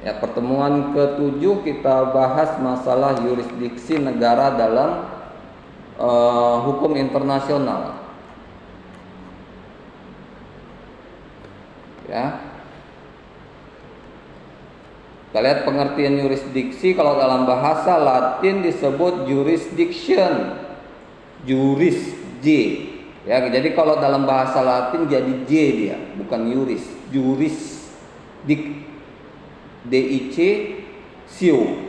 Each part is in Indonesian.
Ya, pertemuan ke-7 kita bahas masalah yurisdiksi negara dalam hukum internasional. Ya. Kita lihat pengertian yurisdiksi. Kalau dalam bahasa Latin disebut jurisdiction, juris J. Ya, jadi kalau dalam bahasa Latin jadi J dia, bukan yuris. Juris DIC sio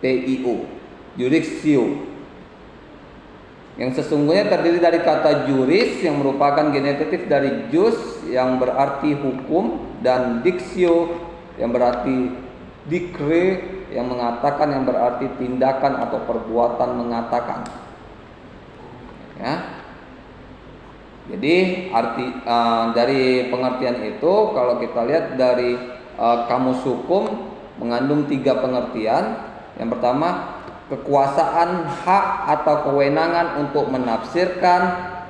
TIO, jurisdio. Yang sesungguhnya terdiri dari kata juris yang merupakan generatif dari jus yang berarti hukum dan dictio yang berarti dicre yang mengatakan, yang berarti tindakan atau perbuatan mengatakan. Ya. Jadi arti dari pengertian itu kalau kita lihat dari kamus hukum mengandung 3 pengertian. Yang pertama, kekuasaan, hak atau kewenangan untuk menafsirkan,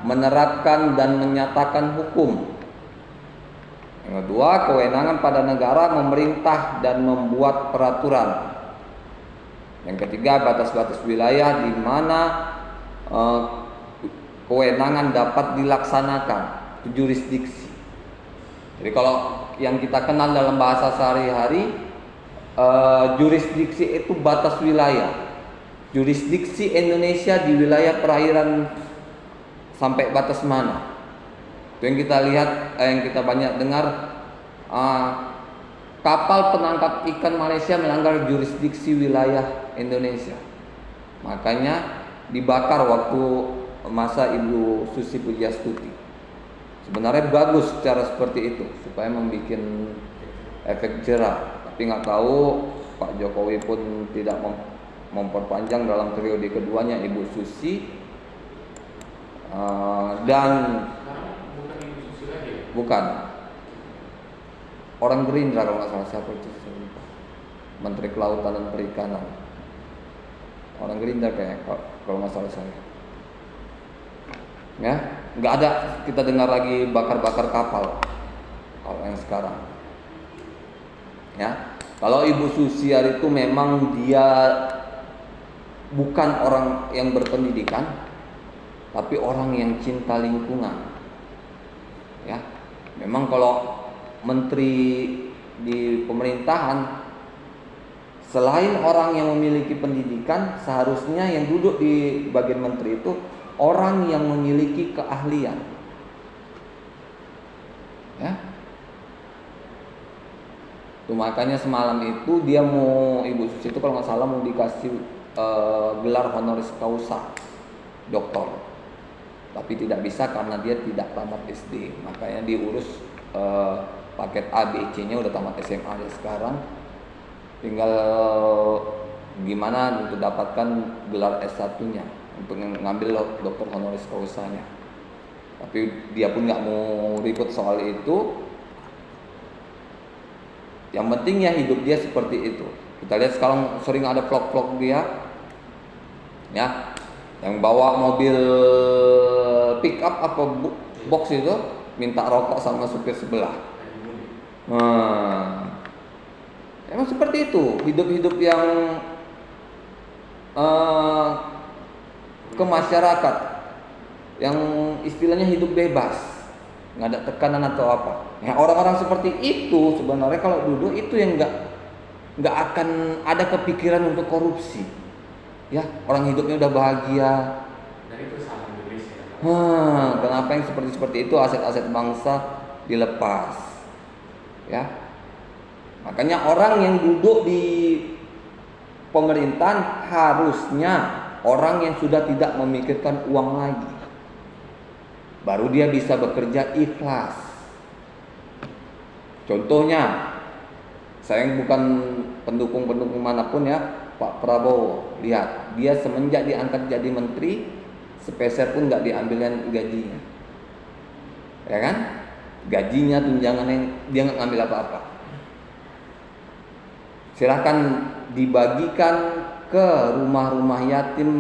menerapkan dan menyatakan hukum. Yang kedua, kewenangan pada negara memerintah dan membuat peraturan. Yang ketiga, batas-batas wilayah di mana kewenangan dapat dilaksanakan, jurisdiksi. Jadi kalau yang kita kenal dalam bahasa sehari-hari, jurisdiksi itu batas wilayah. Jurisdiksi Indonesia di wilayah perairan sampai batas mana? Itu yang kita lihat, yang kita banyak dengar, kapal penangkap ikan Malaysia melanggar jurisdiksi wilayah Indonesia. Makanya dibakar waktu masa Ibu Susi Pujiastuti. Sebenarnya bagus cara seperti itu supaya membuat efek jerah. Tapi nggak tahu Pak Jokowi pun tidak memperpanjang dalam periode keduanya Ibu Susi, dan bukan orang Gerindra kalau nggak salah, siapa itu, Menteri Kelautan dan Perikanan, orang Gerindra kayak kalau nggak salah saya. Ya, nggak ada kita dengar lagi bakar-bakar kapal kalau yang sekarang. Ya, kalau Ibu Susi itu memang dia bukan orang yang berpendidikan, tapi orang yang cinta lingkungan. Ya, memang kalau menteri di pemerintahan, selain orang yang memiliki pendidikan, seharusnya yang duduk di bagian menteri itu orang yang memiliki keahlian. Ya. Tuh, makanya semalam itu dia mau, Ibu Susi itu kalau nggak salah mau dikasih gelar honoris causa doktor, tapi tidak bisa karena dia tidak tamat SD. Makanya diurus paket A, B, C-nya udah tamat SMA dia sekarang. Tinggal gimana untuk dapatkan gelar S1-nya untuk ngambil dokter honoris causanya. Tapi dia pun nggak mau ribut soal itu. Yang penting ya hidup dia seperti itu. Kita lihat sekarang sering ada vlog-vlog dia, ya, yang bawa mobil pick up apa box itu, minta rokok sama supir sebelah. Emang seperti itu hidup-hidup yang ke masyarakat, yang istilahnya hidup bebas, nggak ada tekanan atau apa. Ya, orang-orang seperti itu sebenarnya kalau duduk itu yang nggak akan ada kepikiran untuk korupsi. Ya, orang hidupnya udah bahagia. Dan itu sama Indonesia. Kenapa yang seperti itu aset-aset bangsa dilepas? Ya, makanya orang yang duduk di pemerintahan harusnya orang yang sudah tidak memikirkan uang lagi. Baru dia bisa bekerja ikhlas. Contohnya, saya bukan pendukung manapun ya, Pak Prabowo. Lihat, dia semenjak diangkat jadi menteri, sepeser pun nggak diambilkan gajinya. Ya kan? Gajinya, tunjangannya, dia nggak ngambil apa-apa. Silahkan dibagikan ke rumah-rumah yatim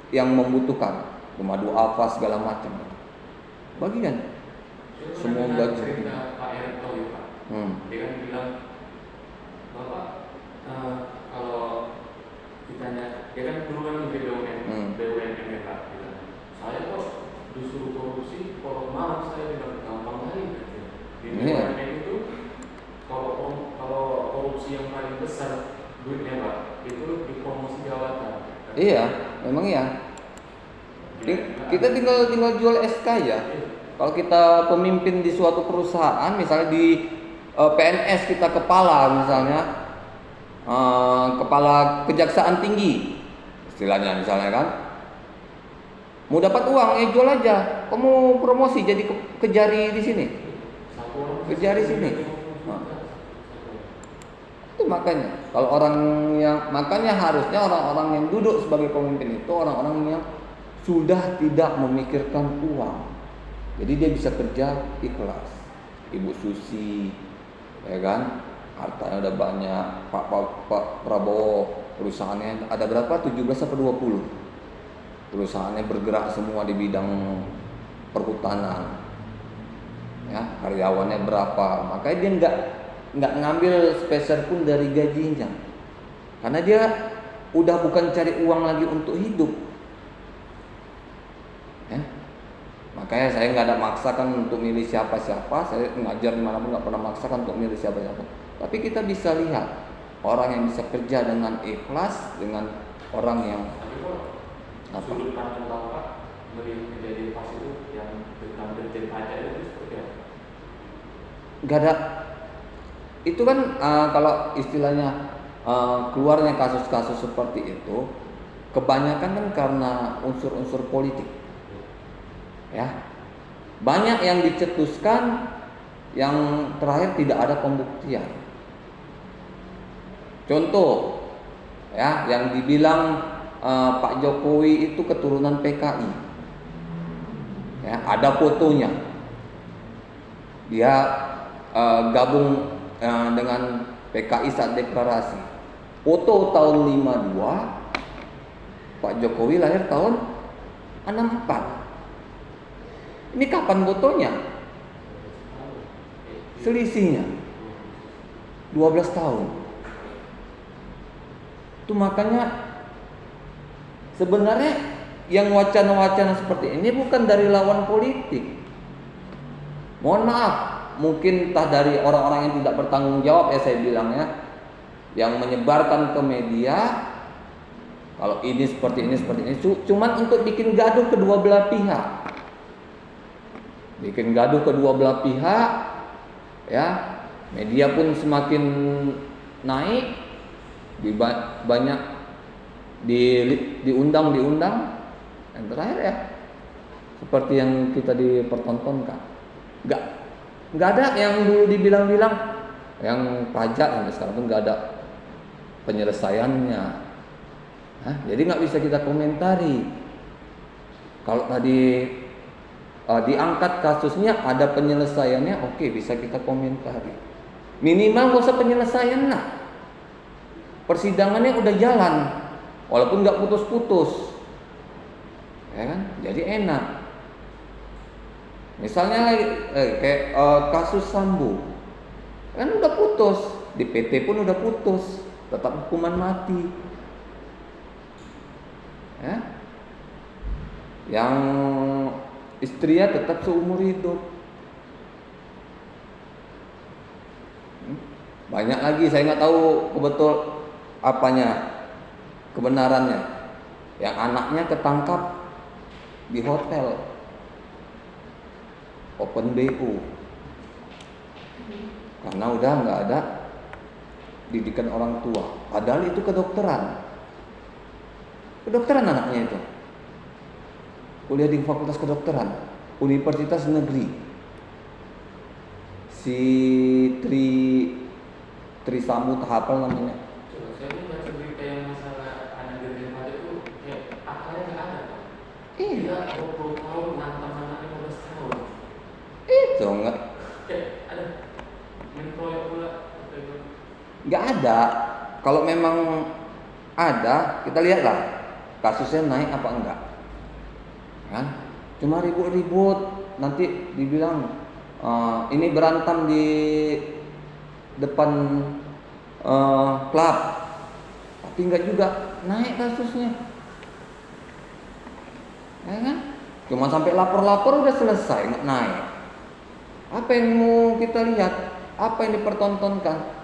yang membutuhkan, rumah duafa segala macam. Bagikan semua bagi. Cerita Pak Erick Thohir, Pak. Dia kan bilang, Bapak korupsi yang paling besar duitnya Pak itu di promosi jabatan. Iya, memang iya. Kita tinggal jual SK ya. Kalau kita pemimpin di suatu perusahaan, misalnya di PNS kita kepala misalnya, kepala kejaksaan tinggi, istilahnya misalnya kan, mau dapat uang, jual aja. Kamu promosi jadi kejari di sini, kejari sini. Itu makanya, kalau makanya harusnya orang-orang yang duduk sebagai pemimpin itu orang-orang yang sudah tidak memikirkan uang. Jadi dia bisa kerja ikhlas. Ibu Susi, ya kan, hartanya udah banyak. Pak Prabowo, perusahaannya ada berapa? 17 atau 20. Perusahaannya bergerak semua di bidang perhutanan. Ya, karyawannya berapa? Makanya dia nggak ngambil spesial pun dari gajinya. Karena dia udah bukan cari uang lagi untuk hidup. Ya. Makanya saya nggak ada maksakan untuk milih siapa-siapa. Saya ngajar dimanapun nggak pernah maksakan untuk milih siapa-siapa. Tapi kita bisa lihat orang yang bisa kerja dengan ikhlas dengan orang yang sudut pandang Bapak melihat kejadian pas itu yang tentang dirjen pajak itu seperti apa? nggak ada. Itu kan kalau istilahnya keluarnya kasus-kasus seperti itu kebanyakan kan karena unsur-unsur politik. Ya, banyak yang dicetuskan, yang terakhir tidak ada pembuktian. Contoh, ya, yang dibilang Pak Jokowi itu keturunan PKI. Ya, ada fotonya. Dia gabung dengan PKI saat deklarasi. Foto tahun 52, Pak Jokowi lahir tahun 64. Ini kapan fotonya? Selisihnya 12 tahun. Itu makanya sebenarnya yang wacana-wacana seperti ini bukan dari lawan politik. Mohon maaf, mungkin entah dari orang-orang yang tidak bertanggung jawab ya saya bilang ya, yang menyebarkan ke media kalau ini seperti ini, cuman untuk bikin gaduh kedua belah pihak. Bikin gaduh kedua belah pihak, ya, media pun semakin naik, banyak diundang, yang terakhir ya, seperti yang kita dipertontonkan, nggak ada yang dulu dibilang-bilang, yang pajak yang sekarang pun nggak ada penyelesaiannya, jadi nggak bisa kita komentari. Kalau tadi diangkat kasusnya ada penyelesaiannya, oke, bisa kita komentari. Minimal gak usah penyelesaian lah. Persidangannya udah jalan, walaupun nggak putus-putus, ya kan? Jadi enak. Misalnya kayak kasus Sambo, kan udah putus, di PT pun udah putus, tetap hukuman mati. Ya, yang istrinya tetap seumur hidup. Banyak lagi, saya nggak tahu kebetul apanya kebenarannya. Yang anaknya ketangkap di hotel open BO karena udah nggak ada didikan orang tua. Padahal itu kedokteran anaknya itu. Kuliah di Fakultas Kedokteran Universitas Negeri. Si Tri Sambu Tahapal namanya. Saya ini baca berita yang masalah anak dirjen pajak itu kayak akalnya nggak ada. Iya. Dia 20 tahun nantang anak 15 tahun. Itu enggak. Ada menproyek pula. Nggak ada. Kalau memang ada, kita lihatlah kasusnya naik apa enggak. Kan? Cuma ribut-ribut, nanti dibilang ini berantem di depan klub, tapi enggak juga naik kasusnya, ya kan? Cuma sampai lapor-lapor udah selesai, nggak naik. Apa yang mau kita lihat? Apa yang dipertontonkan?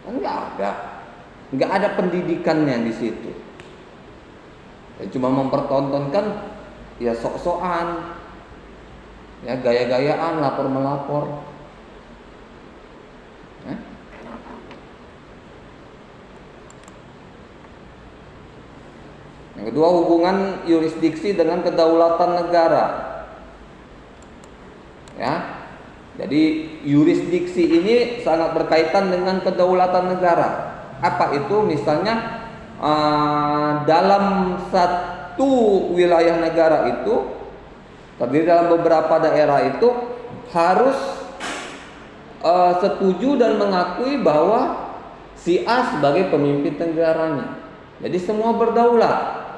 Nggak ada pendidikannya di situ. Ya, cuma mempertontonkan ya sok-sokan, ya gaya-gayaan, lapor melapor. Yang kedua, hubungan yurisdiksi dengan kedaulatan negara. Ya, jadi yurisdiksi ini sangat berkaitan dengan kedaulatan negara. Apa itu? Misalnya dalam satu wilayah negara itu terdiri dalam beberapa daerah itu harus setuju dan mengakui bahwa si A sebagai pemimpin negaranya. Jadi semua berdaulat.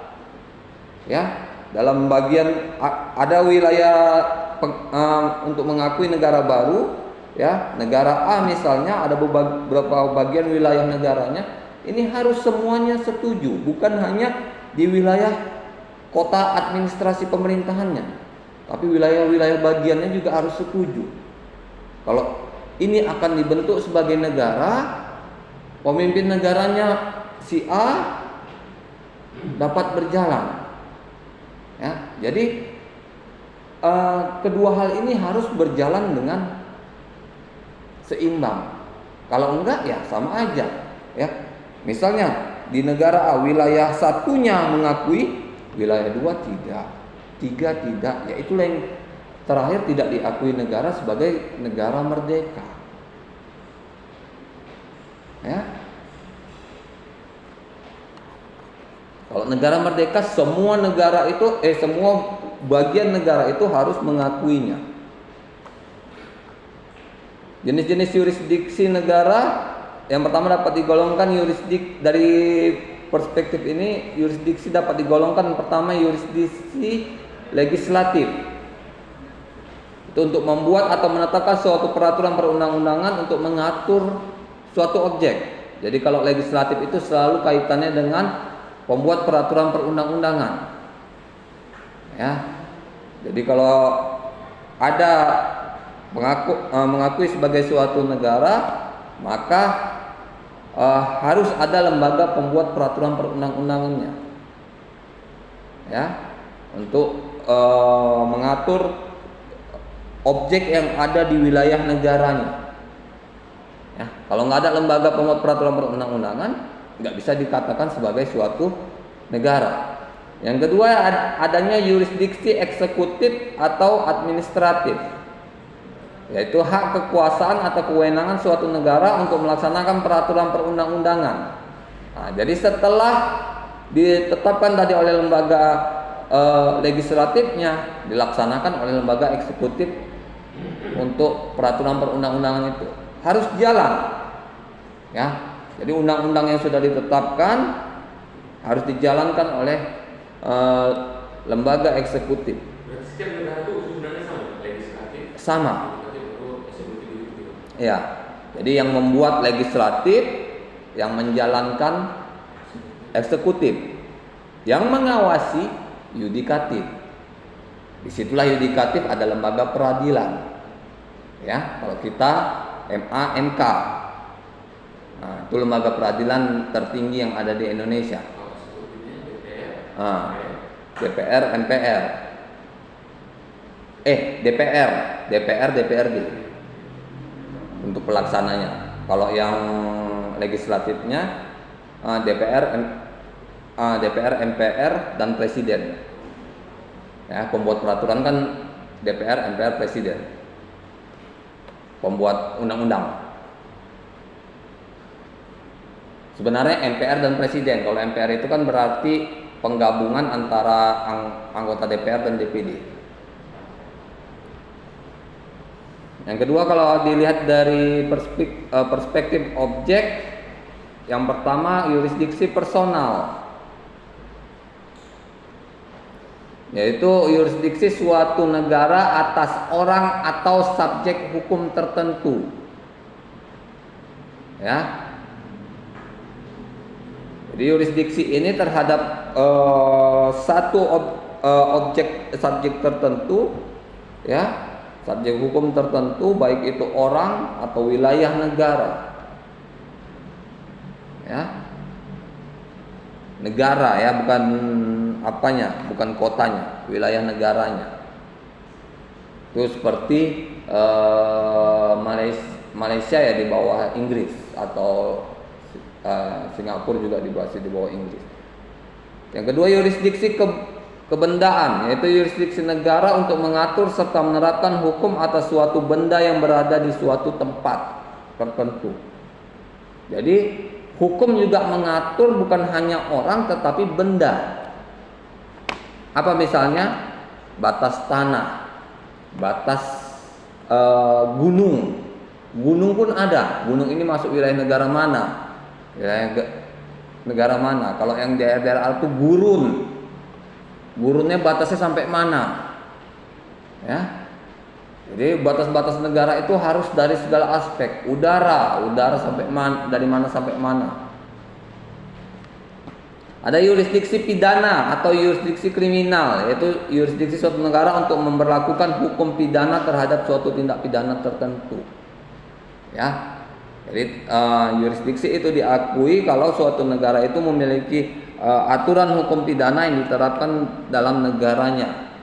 Ya, dalam bagian ada wilayah untuk mengakui negara baru, ya, negara A misalnya ada beberapa bagian wilayah negaranya, ini harus semuanya setuju, bukan hanya di wilayah kota administrasi pemerintahannya, tapi wilayah-wilayah bagiannya juga harus setuju. Kalau ini akan dibentuk sebagai negara, pemimpin negaranya si A dapat berjalan. Ya, jadi kedua hal ini harus berjalan dengan seimbang. Kalau enggak ya sama aja. Ya, misalnya di negara A wilayah satunya mengakui, wilayah dua tidak, tiga tidak. Ya itulah yang terakhir tidak diakui negara sebagai negara merdeka. Ya. Kalau negara merdeka, semua negara itu semua bagian negara itu harus mengakuinya. Jenis-jenis yurisdiksi negara yang pertama dapat digolongkan dari perspektif ini, yurisdiksi dapat digolongkan pertama yurisdiksi legislatif. Itu untuk membuat atau menetapkan suatu peraturan perundang-undangan untuk mengatur suatu objek. Jadi kalau legislatif itu selalu kaitannya dengan pembuat peraturan perundang-undangan. Ya. Jadi kalau ada mengakui sebagai suatu negara, maka harus ada lembaga pembuat peraturan perundang-undangannya. Ya, untuk mengatur objek yang ada di wilayah negaranya. Ya, kalau nggak ada lembaga pembuat peraturan perundang-undangan, nggak bisa dikatakan sebagai suatu negara. Yang kedua, adanya yurisdiksi eksekutif atau administratif, yaitu hak kekuasaan atau kewenangan suatu negara untuk melaksanakan peraturan perundang-undangan. Nah, jadi setelah ditetapkan tadi oleh lembaga legislatifnya, dilaksanakan oleh lembaga eksekutif untuk peraturan perundang-undangan itu harus jalan. Ya. Jadi undang-undang yang sudah ditetapkan harus dijalankan oleh lembaga eksekutif. Berarti setiap negara itu sebenarnya sama, legislatif. Sama. Eksekutif gitu. Ya. Jadi yang membuat legislatif, yang menjalankan eksekutif, yang mengawasi yudikatif. Disitulah yudikatif ada lembaga peradilan. Ya, kalau kita MA, MK. Nah, itu lembaga peradilan tertinggi yang ada di Indonesia. DPR, MPR. DPR, DPRD untuk pelaksananya. Kalau yang legislatifnya DPR, MPR dan Presiden. Ya, pembuat peraturan kan DPR, MPR, Presiden. Pembuat undang-undang. Sebenarnya MPR dan Presiden. Kalau MPR itu kan berarti penggabungan antara anggota DPR dan DPD. Yang kedua, kalau dilihat dari perspektif objek, yang pertama yurisdiksi personal, yaitu yurisdiksi suatu negara atas orang atau subjek hukum tertentu. Ya. Jadi yurisdiksi ini terhadap satu subjek tertentu, ya, subjek hukum tertentu, baik itu orang atau wilayah negara. Ya. Negara ya, bukan apanya, bukan kotanya, wilayah negaranya. Itu seperti Malaysia ya di bawah Inggris, atau Singapura juga di bawah Inggris. Yang kedua, yurisdiksi kebendaan, yaitu yurisdiksi negara untuk mengatur serta menerapkan hukum atas suatu benda yang berada di suatu tempat tertentu. Jadi hukum juga mengatur bukan hanya orang tetapi benda. Apa misalnya? Batas tanah, batas gunung. Gunung pun ada. Gunung ini masuk wilayah negara mana? Wilayah negara mana? Kalau yang daerah-daerah itu gurun. Gurunnya batasnya sampai mana? Ya. Jadi batas-batas negara itu harus dari segala aspek. Udara sampai dari mana sampai mana. Ada yurisdiksi pidana atau yurisdiksi kriminal, yaitu yurisdiksi suatu negara untuk memberlakukan hukum pidana terhadap suatu tindak pidana tertentu. Ya. Jadi yurisdiksi itu diakui kalau suatu negara itu memiliki aturan hukum pidana yang diterapkan dalam negaranya.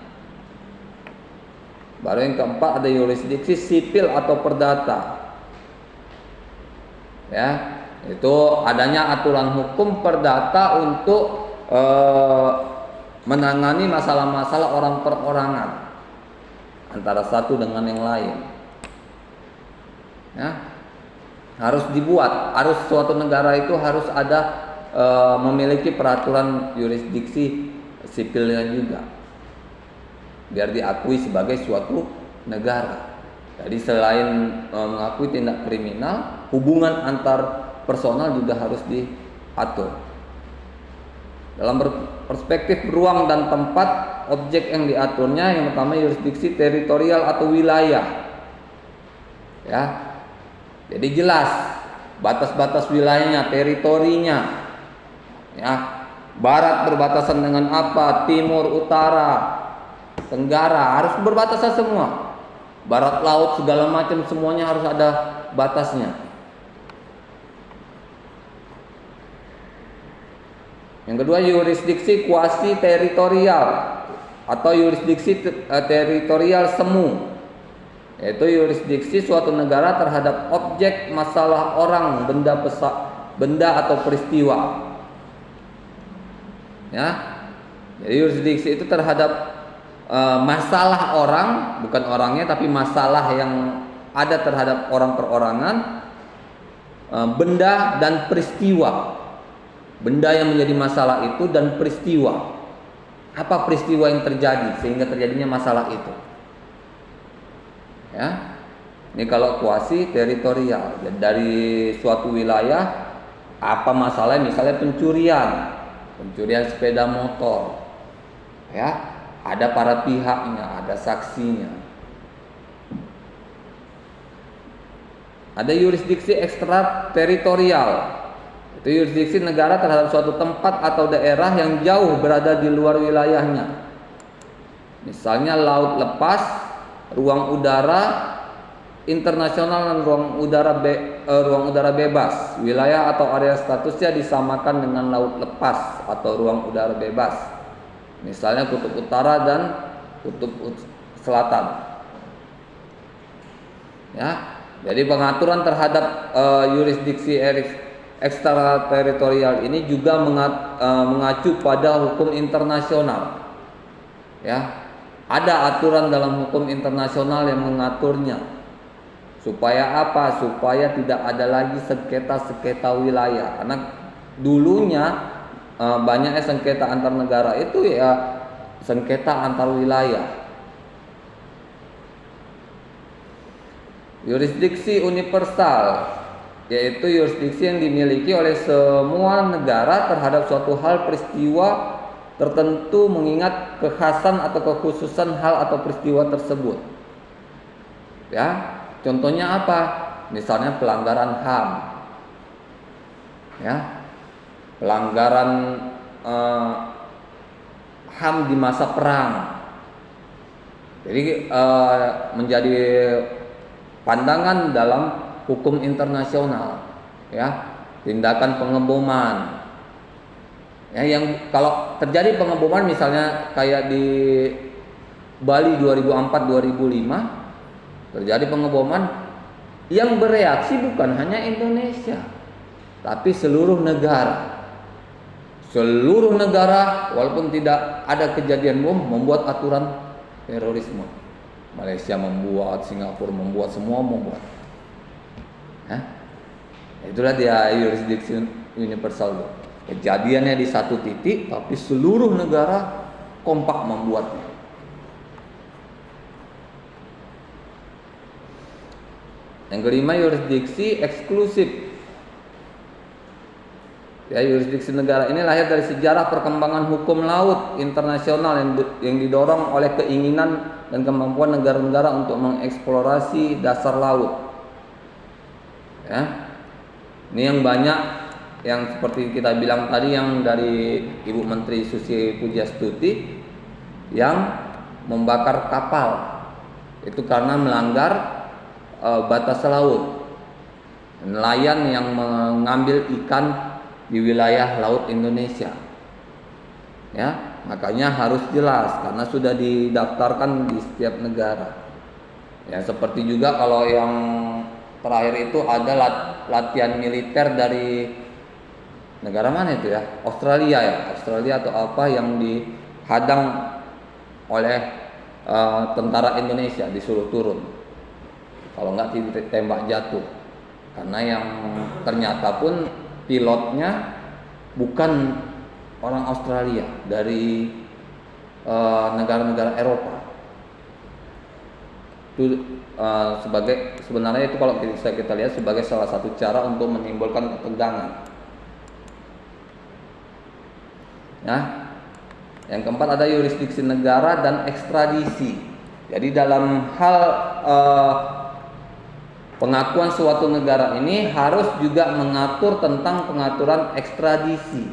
Baru yang keempat ada yurisdiksi sipil atau perdata. Ya, itu adanya aturan hukum perdata untuk menangani masalah-masalah orang perorangan antara satu dengan yang lain. Ya, harus dibuat, harus suatu negara itu harus ada memiliki peraturan yurisdiksi sipilnya juga, biar diakui sebagai suatu negara. Jadi selain mengakui tindak kriminal, hubungan antar personal juga harus diatur. Dalam perspektif ruang dan tempat objek yang diaturnya, yang pertama yurisdiksi teritorial atau wilayah. Ya. Jadi jelas batas-batas wilayahnya, teritorinya. Ya, barat berbatasan dengan apa, timur, utara, tenggara, harus berbatasan semua. Barat laut segala macam semuanya harus ada batasnya. Yang kedua yurisdiksi kuasi teritorial atau yurisdiksi teritorial semu, yaitu yurisdiksi suatu negara terhadap objek, masalah, orang, benda atau peristiwa. Ya, jadi yurisdiksi itu terhadap masalah orang, bukan orangnya, tapi masalah yang ada terhadap orang perorangan, benda dan peristiwa. Benda yang menjadi masalah itu dan peristiwa. Apa peristiwa yang terjadi sehingga terjadinya masalah itu? Ya, ini kalau kuasi teritorial dari suatu wilayah, apa masalahnya? Misalnya pencurian sepeda motor, ya, ada para pihaknya, ada saksinya. Ada yurisdiksi ekstrateritorial, itu yurisdiksi negara terhadap suatu tempat atau daerah yang jauh berada di luar wilayahnya. Misalnya laut lepas, ruang udara internasional dan ruang udara bebas. Wilayah atau area statusnya disamakan dengan laut lepas atau ruang udara bebas. Misalnya kutub utara dan kutub selatan. Ya, jadi pengaturan terhadap yurisdiksi ekstrateritorial ini juga mengacu pada hukum internasional. Ya, ada aturan dalam hukum internasional yang mengaturnya. Supaya apa? Supaya tidak ada lagi sengketa-sengketa wilayah. Karena dulunya banyaknya sengketa antar negara itu ya sengketa antar wilayah. Yurisdiksi universal, yaitu yurisdiksi yang dimiliki oleh semua negara terhadap suatu hal peristiwa tertentu mengingat kekhasan atau kekhususan hal atau peristiwa tersebut. Ya. Contohnya apa? Misalnya pelanggaran HAM, ya, pelanggaran HAM di masa perang. Jadi menjadi pandangan dalam hukum internasional, ya, tindakan pengeboman. Ya, yang kalau terjadi pengeboman misalnya kayak di Bali 2004-2005 terjadi pengeboman, yang bereaksi bukan hanya Indonesia, tapi seluruh negara. Seluruh negara walaupun tidak ada kejadian bom membuat aturan terorisme. Malaysia membuat, Singapura membuat, semua membuat. Hah? Itulah dia jurisdiction universal. Kejadiannya di satu titik, tapi seluruh negara kompak membuatnya. Yang kelima, yurisdiksi eksklusif. Ya, yurisdiksi negara ini lahir dari sejarah perkembangan hukum laut internasional yang didorong oleh keinginan dan kemampuan negara-negara untuk mengeksplorasi dasar laut. Ya. Ini yang banyak yang seperti kita bilang tadi yang dari Ibu Menteri Susi Pujiastuti yang membakar kapal itu karena melanggar batas laut. Nelayan yang mengambil ikan di wilayah laut Indonesia. Ya, makanya harus jelas karena sudah didaftarkan di setiap negara. Ya, seperti juga kalau yang terakhir itu ada latihan militer dari negara mana itu ya? Australia ya, Australia atau apa yang dihadang oleh tentara Indonesia, disuruh turun. Kalau enggak ditembak jatuh. Karena yang ternyata pun pilotnya bukan orang Australia, dari negara-negara Eropa. Itu sebenarnya itu kalau kita lihat sebagai salah satu cara untuk menimbulkan ketegangan. Nah, yang keempat ada yurisdiksi negara dan ekstradisi. Jadi dalam hal pengakuan suatu negara ini harus juga mengatur tentang pengaturan ekstradisi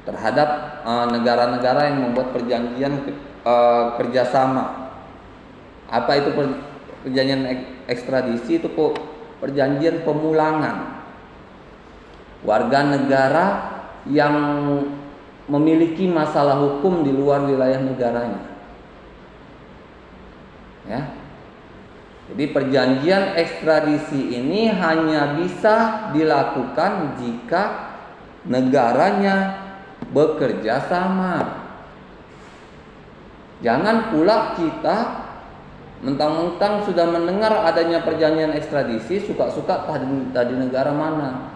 terhadap negara-negara yang membuat perjanjian kerjasama. Apa itu perjanjian ekstradisi? Itu perjanjian pemulangan warga negara yang memiliki masalah hukum di luar wilayah negaranya. Ya. Jadi perjanjian ekstradisi ini hanya bisa dilakukan jika negaranya bekerja sama. Jangan pula kita mentang-mentang sudah mendengar adanya perjanjian ekstradisi, suka-suka tadi negara mana.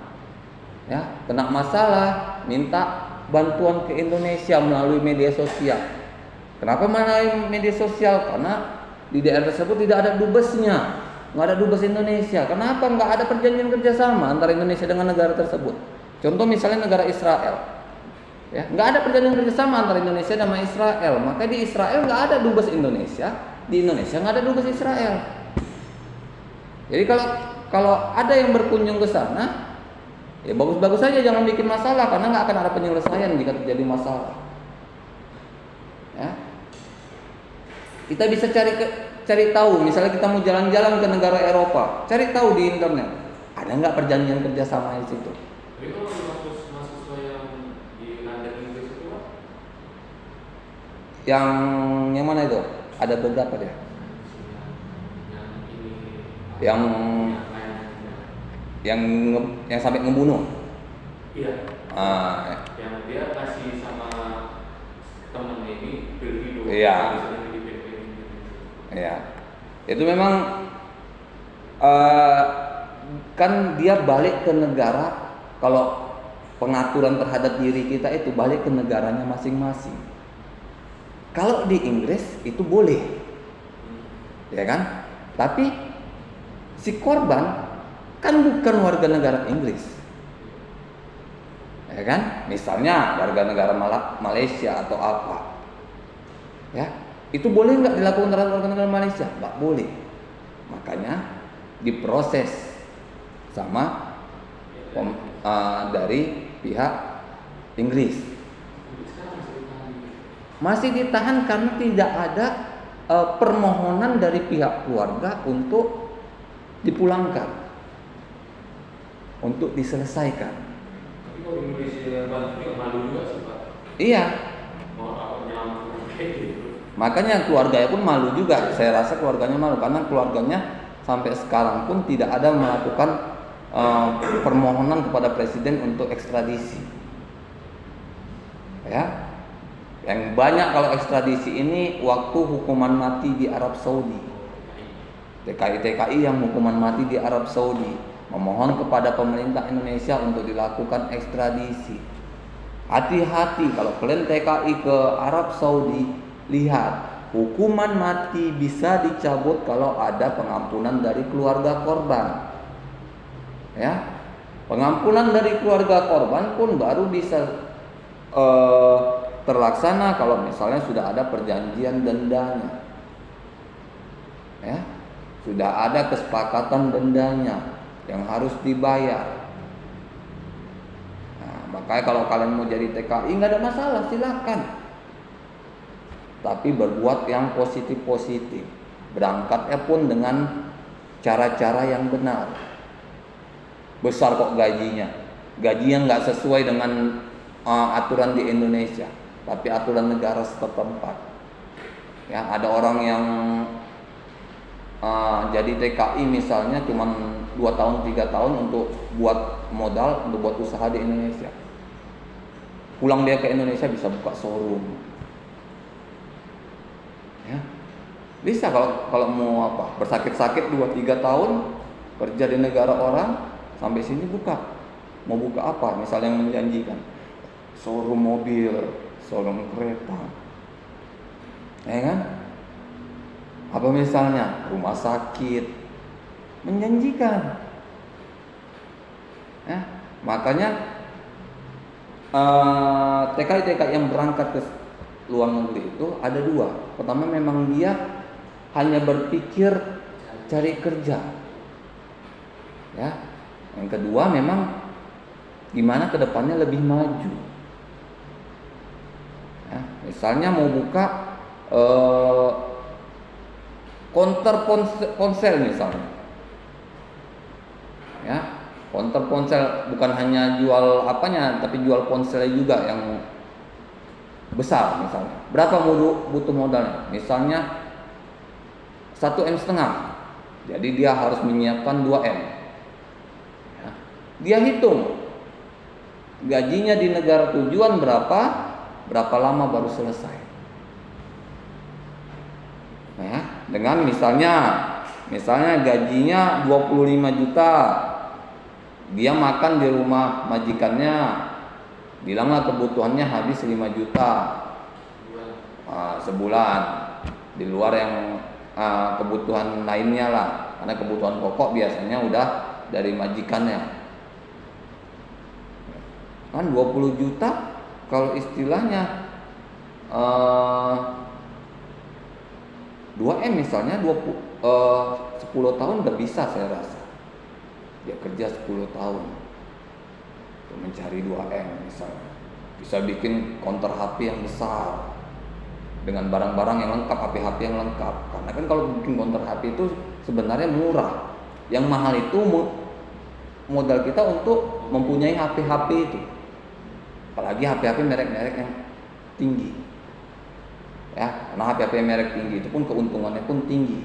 Ya, kena masalah, minta bantuan ke Indonesia melalui media sosial. Kenapa melalui media sosial? Karena di daerah tersebut tidak ada dubesnya, nggak ada dubes Indonesia. Kenapa nggak ada perjanjian kerjasama antara Indonesia dengan negara tersebut? Contoh misalnya negara Israel, ya nggak ada perjanjian kerjasama antara Indonesia sama Israel. Maka di Israel nggak ada dubes Indonesia, di Indonesia nggak ada dubes Israel. Jadi kalau ada yang berkunjung ke sana, ya bagus-bagus saja, jangan bikin masalah karena nggak akan ada penyelesaian jika terjadi masalah. Ya. Kita bisa cari tahu, misalnya kita mau jalan-jalan ke negara Eropa, cari tahu di internet, ada nggak perjanjian kerjasama di situ. Tapi kalau mahasiswa yang di London Inggris itu Pak? Yang mana itu? Ada beberapa deh. Yang ini. Yang sampai ngebunuh. Iya. Yang dia kasih sama temen ini video. Iya. Ya, itu memang kan dia balik ke negara. Kalau pengaturan terhadap diri kita itu balik ke negaranya masing-masing. Kalau di Inggris itu boleh, ya kan? Tapi si korban kan bukan warga negara Inggris, ya kan? Misalnya warga negara Malaysia atau apa, ya. Itu boleh nggak dilakukan terhadap warga negara Malaysia? Nggak boleh. Makanya diproses sama dari pihak Inggris. Masih ditahan karena tidak ada permohonan dari pihak keluarga untuk dipulangkan. untuk diselesaikan. Tapi kalau Indonesia bantu juga malu juga sih Pak. Iya, Mau apa nyelamatkan kayak gitu. makanya keluarganya pun malu juga. Saya rasa keluarganya malu karena keluarganya sampai sekarang pun tidak ada melakukan permohonan kepada presiden untuk ekstradisi. Ya, yang banyak kalau ekstradisi ini waktu hukuman mati di Arab Saudi. TKI yang hukuman mati di Arab Saudi memohon kepada pemerintah Indonesia untuk dilakukan ekstradisi. Hati-hati kalau kalian TKI ke Arab Saudi, lihat hukuman mati bisa dicabut kalau ada pengampunan dari keluarga korban. Ya, pengampunan dari keluarga korban pun baru bisa terlaksana kalau misalnya sudah ada perjanjian dendanya. Ya, sudah ada kesepakatan dendanya yang harus dibayar. Nah, makanya kalau kalian mau jadi TKI nggak ada masalah, silakan. Tapi berbuat yang positif-positif. Berangkatnya pun dengan cara-cara yang benar. Besar kok gajinya. Gajinya nggak sesuai dengan aturan di Indonesia, tapi aturan negara setempat. Ya, ada orang yang jadi TKI misalnya cuma 2 tahun 3 tahun untuk buat modal, untuk buat usaha di Indonesia. Pulang dia ke Indonesia bisa buka showroom. Ya, bisa kalau mau apa, bersakit-sakit 2-3 tahun kerja di negara orang, sampai sini mau buka apa, misalnya yang menjanjikan showroom mobil, showroom kereta, ya kan? Apa misalnya rumah sakit, menjanjikan. Ya, makanya TKI yang berangkat ke luar negeri itu ada 2. Pertama memang dia hanya berpikir cari kerja. Ya. Yang kedua memang gimana ke depannya lebih maju. Ya, misalnya mau buka konter ponsel misalnya. Ya, konter ponsel bukan hanya jual apanya tapi jual ponselnya juga yang besar misalnya. Berapa butuh modalnya? Misalnya 1,5 M. Jadi dia harus menyiapkan 2 M. Ya. Dia hitung gajinya di negara tujuan berapa lama baru selesai. Ya, dengan misalnya gajinya 25 juta. Dia makan di rumah majikannya, bilanglah kebutuhannya habis 5 juta sebulan. Di luar yang kebutuhan lainnya lah, karena kebutuhan pokok biasanya udah dari majikannya. Kan 20 juta kalau istilahnya 2 M misalnya 10 tahun udah bisa saya rasa. Dia kerja 10 tahun untuk mencari 2 M misalnya. Bisa bikin konter HP yang besar dengan barang-barang yang lengkap, HP-HP yang lengkap. Karena kan kalau bikin konter HP itu sebenarnya murah. Yang mahal itu modal kita untuk mempunyai HP-HP itu. Apalagi HP-HP merek-merek yang tinggi. Ya, karena HP-HP merek tinggi itu pun keuntungannya pun tinggi.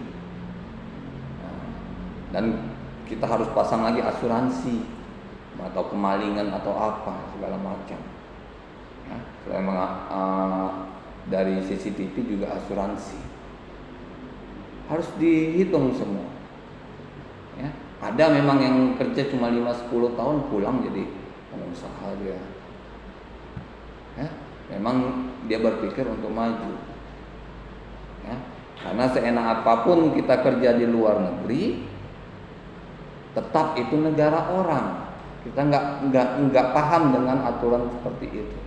Dan kita harus pasang lagi asuransi atau kemalingan atau apa segala macam. Ya, selain dari CCTV juga asuransi harus dihitung semua. Ya, ada memang yang kerja cuma 5-10 tahun pulang jadi pengusaha dia. Ya, memang dia berpikir untuk maju. Ya, karena seenak apapun kita kerja di luar negeri, tetap itu negara orang. Kita nggak paham dengan aturan seperti itu.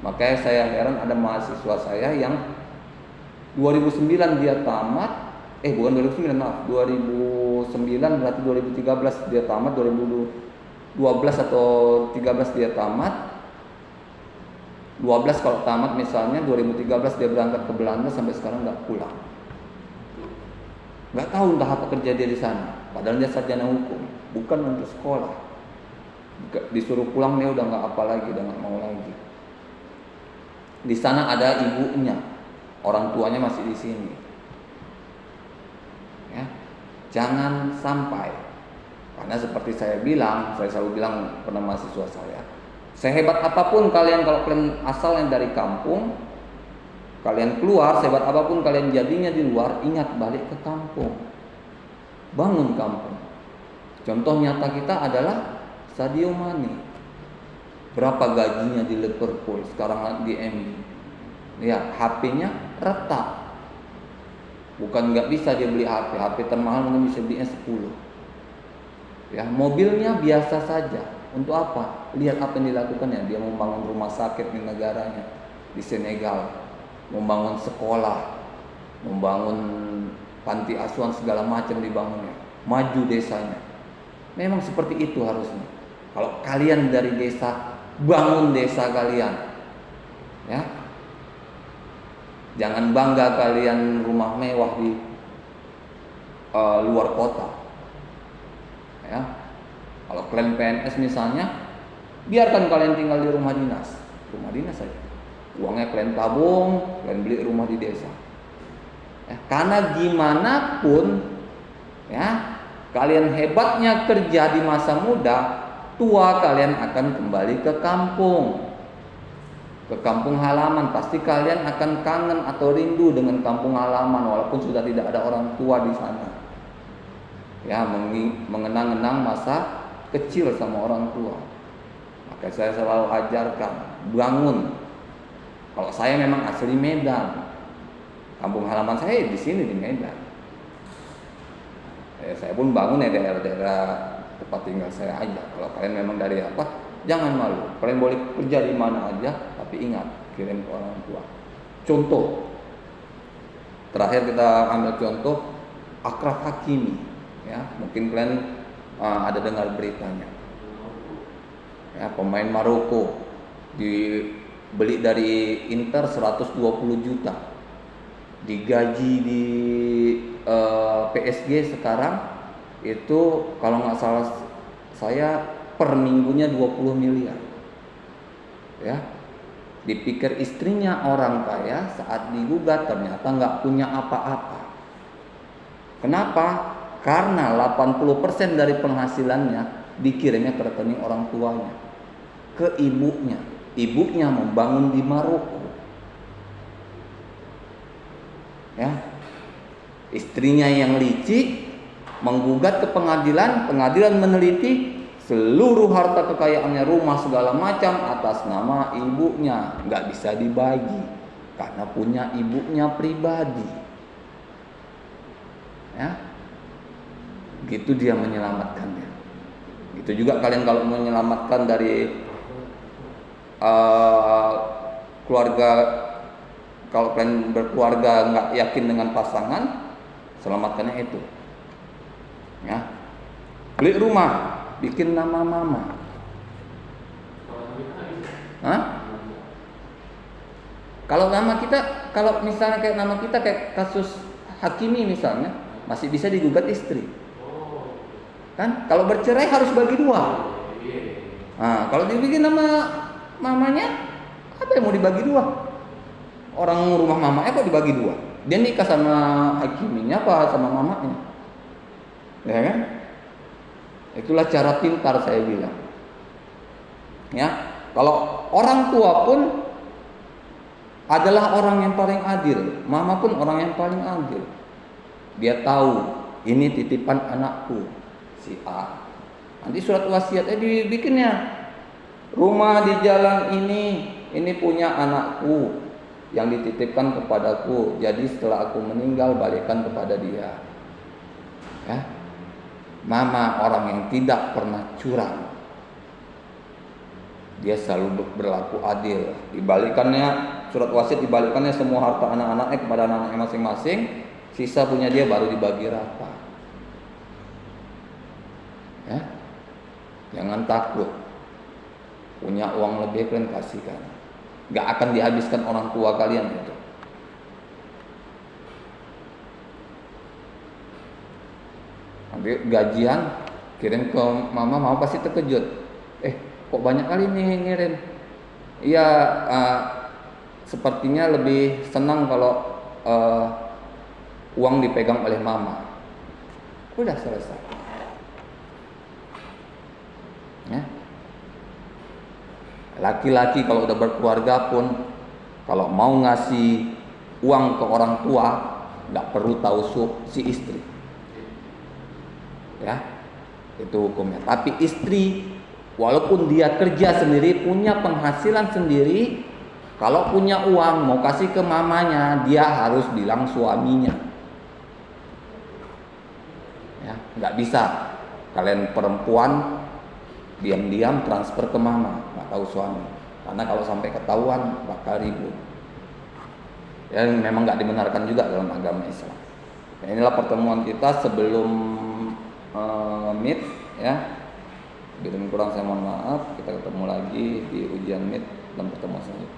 Makanya saya heran ada mahasiswa saya yang 2009 dia tamat, bukan 2009 maaf, 2009 berarti 2013 dia tamat, 2012 atau 13 dia tamat. 12 kalau tamat misalnya, 2013 dia berangkat ke Belanda sampai sekarang nggak pulang. Nggak tahu entah apa kerja dia di sana. Padahal dia sarjana hukum, bukan untuk sekolah. Disuruh pulang dia udah nggak apa lagi, udah nggak mau lagi. Di sana ada ibunya, orang tuanya masih di sini. Ya, jangan sampai, karena seperti saya bilang, saya selalu bilang pada mahasiswa saya, sehebat apapun kalian, kalau kalian asalnya dari kampung, kalian keluar, sehebat apapun kalian jadinya di luar, ingat balik ke kampung, bangun kampung. Contoh nyata kita adalah Sadio Mane. Berapa gajinya di Liverpool, sekarang di MU. Ya, HP-nya retak. Bukan nggak bisa dia beli HP termahal mungkin bisa belinya 10. Ya, mobilnya biasa saja. Untuk apa? Lihat apa yang dilakukannya. Dia membangun rumah sakit di negaranya, di Senegal, membangun sekolah, membangun panti asuhan, segala macam dibangunnya. Maju desanya. Memang seperti itu harusnya. Kalau kalian dari desa, bangun desa kalian. Ya. Jangan bangga kalian rumah mewah di luar kota. Ya. Kalau kalian PNS misalnya, biarkan kalian tinggal di rumah dinas saja. Uangnya kalian tabung, kalian beli rumah di desa. Ya, karena gimana pun, ya, kalian hebatnya kerja di masa muda, tua kalian akan kembali ke kampung. Ke kampung halaman, pasti kalian akan kangen atau rindu dengan kampung halaman walaupun sudah tidak ada orang tua di sana. Ya, mengenang-enang masa kecil sama orang tua. Maka saya selalu ajarkan, bangun. Kalau saya memang asli Medan, kampung halaman saya di sini di Medan. Saya pun bangun ya daerah-daerah tempat tinggal saya aja. Kalau kalian memang dari apa, jangan malu. Kalian boleh kerja di mana aja, tapi ingat kirim ke orang tua. Contoh, terakhir kita ambil contoh Achraf Hakimi. Ya, mungkin kalian ada dengar beritanya. Ya, pemain Maroko dibeli dari Inter 120 juta, digaji di PSG sekarang itu kalau nggak salah saya per minggunya 20 miliar. Ya, dipikir istrinya orang kaya, saat digugat ternyata nggak punya apa-apa. Kenapa? Karena 80% dari penghasilannya dikirimnya ke rekening orang tuanya, ke ibunya. Ibunya membangun di Maroko. Ya, istrinya yang licik menggugat ke pengadilan, pengadilan meneliti seluruh harta kekayaannya, rumah segala macam atas nama ibunya, nggak bisa dibagi karena punya ibunya pribadi. Ya, gitu dia menyelamatkannya. Itu juga kalian kalau menyelamatkan dari keluarga, kalau kalian berkeluarga nggak yakin dengan pasangan, selamatkannya itu. Ya, beli rumah, bikin nama mama. Hah? Kalau nama kita, kalau misalnya kayak nama kita kayak kasus Hakimi misalnya, masih bisa digugat istri. Kan? Kalau bercerai harus bagi dua. Nah, kalau dibikin nama mamanya, apa yang mau dibagi dua? Orang rumah mamanya kok dibagi dua? Dia nikah sama Hakiminya apa sama mamanya? Ya kan? Itulah cara pintar saya bilang. Ya, kalau orang tua pun adalah orang yang paling adil, mama pun orang yang paling adil. Dia tahu ini titipan anakku si A. Nanti surat wasiatnya dibikinnya. Rumah di jalan ini punya anakku yang dititipkan kepadaku. Jadi setelah aku meninggal balikkan kepada dia. Ya. Mama orang yang tidak pernah curang. Dia selalu berlaku adil. Dibalikannya surat wasiat, dibalikannya semua harta anak-anaknya kepada anak-anaknya masing-masing. Sisa punya dia baru dibagi rata. Ya, jangan takut. Punya uang lebih kalian kasihkan. Gak akan dihabiskan orang tua kalian itu. Nanti gajian kirim ke mama pasti terkejut. kok banyak kali nih ngirim. Iya, sepertinya lebih senang kalau uang dipegang oleh mama. Udah selesai. Ya. Laki-laki kalau udah berkeluarga pun kalau mau ngasih uang ke orang tua nggak perlu tahu si istri. Ya, itu hukumnya. Tapi istri walaupun dia kerja sendiri, punya penghasilan sendiri, kalau punya uang mau kasih ke mamanya, dia harus bilang suaminya. Ya, nggak bisa kalian perempuan diam-diam transfer ke mama, nggak tahu suami. Karena kalau sampai ketahuan bakal ribut. Ya, memang nggak dibenarkan juga dalam agama Islam. Nah, inilah pertemuan kita sebelum meet, ya. Bila kurang saya mohon maaf. Kita ketemu lagi di ujian meet dan pertemuan selanjutnya.